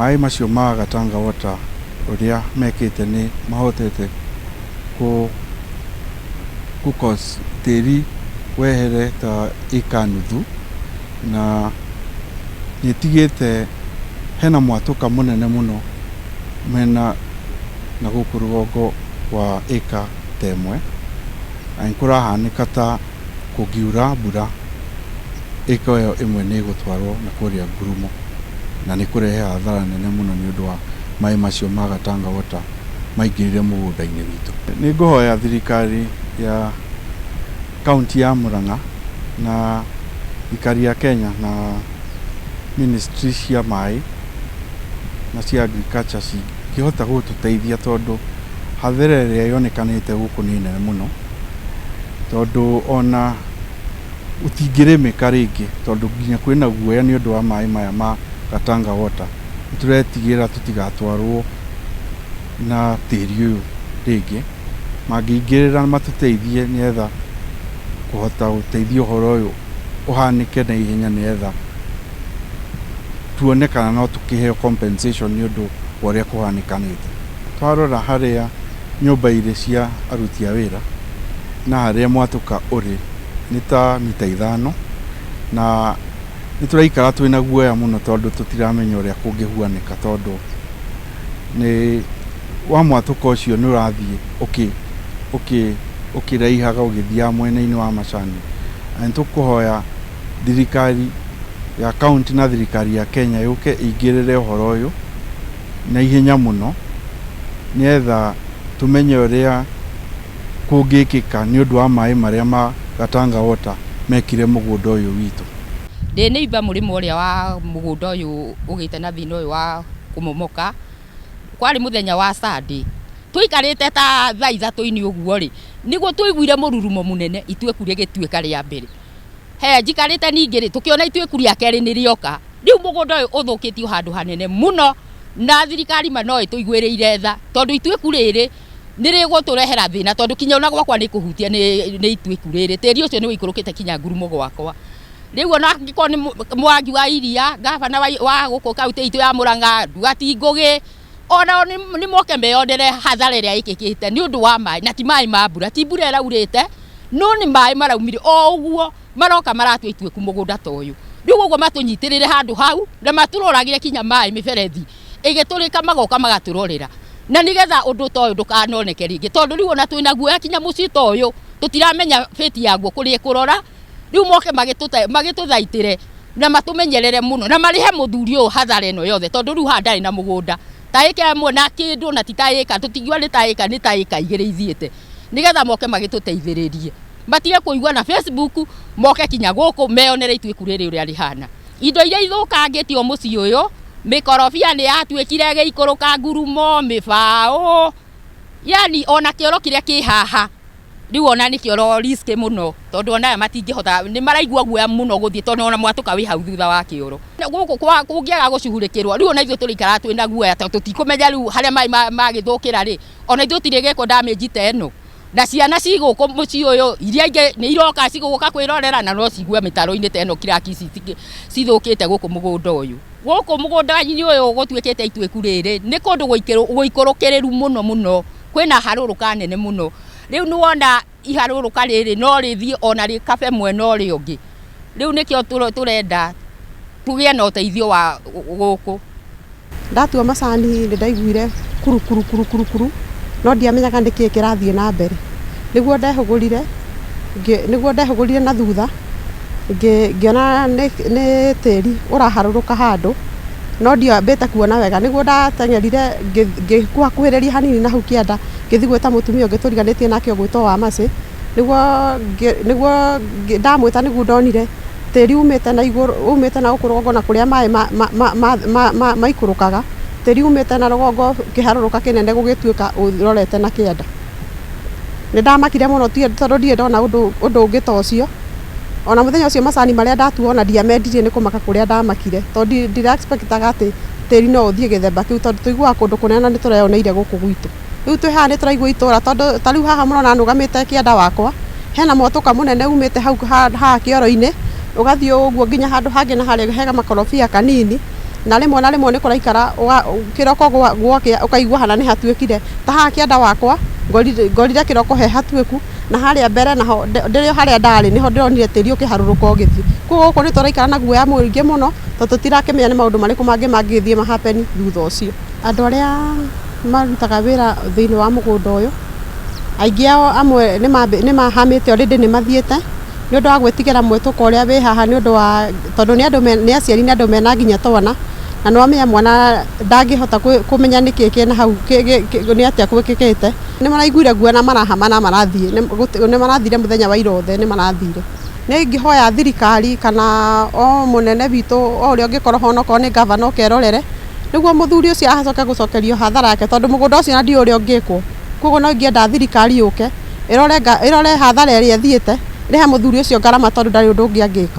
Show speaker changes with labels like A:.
A: mai macio ma Gatanga Water uria mekite ni mahotete kukos tĩri wehere ta ĩka nuthu na nĩtigĩte hena mwatũka mũnene mũno mena na gũkũ rũgongo wa ĩka temwe na nĩkũrahanĩka ta kũngiura mbura ĩka ĩyo ĩmwe nĩ gũtwarwo na kũrĩa Ngurumo na nĩkũrehe hathara nene mũno nĩ ũndũ wa mai macio ma Gatanga Water maingĩrire mũgũnda-inĩ witũ. Nĩngũhoya thirikari ya kaunti ya Murang'a na thirikari ya Kenya na ministry cia mai na cia agriculture cingĩhota gũtũteithia tondũ hathara ĩrĩa yonekanĩte gũkũ nĩ nene mũno, tondũ ona ũtingĩrĩmĩka rĩngĩ tondũ nginya kwĩna guoya nĩ ũndũ wa mai maya ma Gatanga Water. Nĩtũretigĩra tũtigatwarwo na tĩri ũyũ rĩngĩ, mangĩingĩrĩra matũteithie nĩgetha kũhota gũteithia ũhoro ũyũ ũhanĩke na ihenya nĩgetha tuone kana no tũkĩheo compensation nĩ ũndũ wa ũrĩa kũhanĩkanĩte. Twarora harĩa nyũmba irĩ cia aruti a wĩra na harĩa mwatũka ũrĩ nĩ ta mita 5 na nĩtũraikara twĩna guoya mũno tondũ tũtiramenya ũrĩa kũngĩhuanĩka tondũ nĩ wa mwatũka ũcio nĩ ũrathiĩ ũkĩraihaga ũgĩthiaga mwena-inĩ wa Macani. Na nĩtũkũhoya thirikari ya kaunti na thirikari ya Kenya yũke ĩingĩrĩre ũhoro ũyũ na ihenya mũno nĩgetha tũmenye ũrĩa kũngĩkĩka nĩ ũndũ wa mai marĩa ma Gatanga Water mekire mũgũnda ũyũ witũ.
B: Ndĩ nĩimba mũrĩmo ũrĩa wa mũgũnda ũyũ ũgĩte na thĩna ũyũ wa kũmomoka. Kwarĩ mũthenya wa Sunday, tũikarĩte ta thaa 3 ũguo rĩ, nĩguo tũiguire mũrurumo mũnene itweku rĩgĩtuĩka rĩa mbere. Njikarĩte ningĩ rĩ, tũkĩona itweku rĩa kerĩ nĩrĩoka. Rĩu mũgũnda ũyũ ũthũkĩtio handũ hanene mũno na thirikari no ĩtũiguĩrĩire tha tondũ itweku rĩrĩ nĩrĩgũtũrehera thĩna tondũ kinya ona gwakwa nĩ kũhutia nĩ itweku rĩrĩ. Tĩri ũcio nĩ wĩikũrũkĩte kinya Ngurumo gwakwa. Rĩu ona angĩkorwo nĩ Mwangi wa iria, gavana wa gũkũ kaunti itũ ya Murang'a, Ndugati Ngũgĩ, ona nĩ moke meyonere hathara ĩrĩa ĩkĩkĩte nĩ ũndũ wa mai, na ti mai ma mbura, ti mbura ĩraurĩte, no nĩ mai maraumire o ũguo maroka maratwa itweku mũgũnda ta ũyũ. Rĩu ũguo matũnyitĩrĩre handũ hau na matũroragire kinya mai mĩberethi ĩgĩtũrĩka magoka magatũrorera na nĩgetha ũndũ ta ũyũ ndũkanoneke rĩngĩ tondũ rĩu ona twĩna guoya kinya mũciĩ ta ũyũ tũtiramenya fate yaguo kũrĩa kũrora. Rĩu moke magĩtũthaitĩre na matũmenyerere mũno na marĩhe mũthuri ũyũ hathara ĩno yothe tondũ rĩu handarĩ na mũgũnda ta ĩka ĩmwe na kĩndũ na ti ta ĩka, tũtingiuga nĩ ta ĩka 2 ithiĩte, nĩgetha moke magĩtũteithĩrĩrie. Matige kũigua na Facebook, moke kinya gũkũ meyonere itweku rĩrĩ ũrĩa rĩhana. Indo iria ithũkangĩtio mũciĩ ũyũ, mĩkorobia nĩ yatuĩkire gĩikũrũka Ngurumo, mĩbaũ, yani ona kĩoro kĩrĩa kĩ haha rĩu ona nĩ kĩoro risk mũno tondũ ona aya matingĩhota, nĩ maraigua guoya mũno gũthiĩ tondũ ona mwatũka wĩ hau thutha wa kĩoro. Gũkũ kũngĩaga gũcuhurĩkĩrwo rĩu ona ithuĩ tũrĩikara twĩna guoya tondũ tũtikũmenya rĩu harĩa mai magĩthũkĩra rĩ, ona ithuĩ tũtirĩgĩkwo damage ta ĩno. Na ciana cigũkũ mũciĩ ũyũ iria ingĩ nĩ iroka cigũka kwĩrorera na no cigue mĩtaro-inĩ ta ĩno kiraki cithũkĩte gũkũ mũgũnda ũyũ. Gũkũ mũgũnda-inĩ ũyũ gũtuĩkĩte itweku rĩrĩ nĩ kũndũ gũikũrũkĩrĩru mũno mũno, kwĩna harũrũka nene mũno. Rĩu nĩ wona iharũrũka rĩrĩ no rĩthiĩ ona rĩkabe mwena ũrĩa ũngĩ. Rĩu nĩkĩo tũrenda tũgĩe na ũteithio wa gũkũ.
C: Ndatua Macani nĩ ndaiguire kuru no ndiamenyaga nĩkĩĩ kĩrathiĩ na mbere. Nĩguo ndehũgũrire na thutha ngĩona nĩ tĩri ũraharũrũka handũ no ndiambĩte kuona wega. Nĩguo ndateng'erire ngĩkuhakuhĩrĩria hanini na hau kĩanda ngĩthiĩ gwĩta mũtumia ũngĩ tũriganĩtie nake ũgwĩtwo wa Macĩ, nĩguo ndamwĩta nĩguo ndonire tĩri umĩte na igũrũ, umĩte na gũkũ rũgongo na kũrĩa maĩ maikũrũkaga, tĩri umĩte na rũgongo kĩharũrũka kĩnene gũgĩtuĩka ũrorete na kĩanda. Nĩ ndamakire mũno tondũ ndirĩ ndona ũndũ ũngĩ ta ũcio. Ona mũthenya ũcio macani marĩa ndatuona ndiamendirie nĩ kũmaka kũrĩa ndamakire tondũ ndira-expectaga atĩ tĩri no ũthiĩ gĩthemba kĩu tondũ tũiguaga kũndũ kũnene na nĩ tũreyoneire gũkũ gwitũ. Rĩu twĩ haha nĩ tũraigua itũra tondũ ta rĩu haha mũrona nũgamĩte kĩanda wakwa, hena mwatũka mũnene umĩte hau haha kĩoro-inĩ ũgathiĩ ũguo nginya handũ hangĩ na harĩa hega makorobia kanini na rĩmwe nĩ kũraikara kĩroko gwakĩa ũkaigua hana nĩ hatuĩkire ta haha kĩanda wakwa ngorire kĩroko he hatuĩku na harĩa mbere naho ndĩrĩ harĩa ndarĩ niho ndĩronire tĩri ũkĩharũrũka ũgĩthiĩ koguo gũkũ nĩ tũraikara na guoya mũingĩ mũno tondũ tũtirakĩmenya nĩ maũndũ marĩkũ mangĩ mangĩthiĩ mahapeni thutha ũcio. Andũ arĩa marutaga wĩra thĩinĩ wa mũgũnda ũyũ aingĩ ao amwe nĩ mahamĩte already nĩ mathiĩte nĩ ũndũ wa gwĩtigĩra mwĩtũko ũrĩa wĩ haha nĩ ũndũ wa tondũ nĩ aciari nĩ andũ mena nginya twana na nĩ wamenya mwana ndangĩhota kũmenya nĩkĩ kĩna hau nĩ atĩa gwĩkĩkĩte. Nĩ maraiguire guoya na marahama na marathiĩ nĩ marathire mũthenya wa irothe nĩ marathire. Nĩ ingĩhoya thirikari kana o mũnene witũ o ũrĩa ũngĩkorwo ho onokorwo nĩ gavana ũkerorere nĩguo mũthuri ũcio acoke gũcokerio hathara yake tondũ mũgũnda ũcio na ndiũ ũrĩa ũngĩkwo. Koguo no ingĩenda thirikari yũke ĩrore hathara ĩrĩa ĩthiĩte ĩrĩhe mũthuri ũcio ngarama tondũ ndarĩ ũndũ ũngĩ angĩka.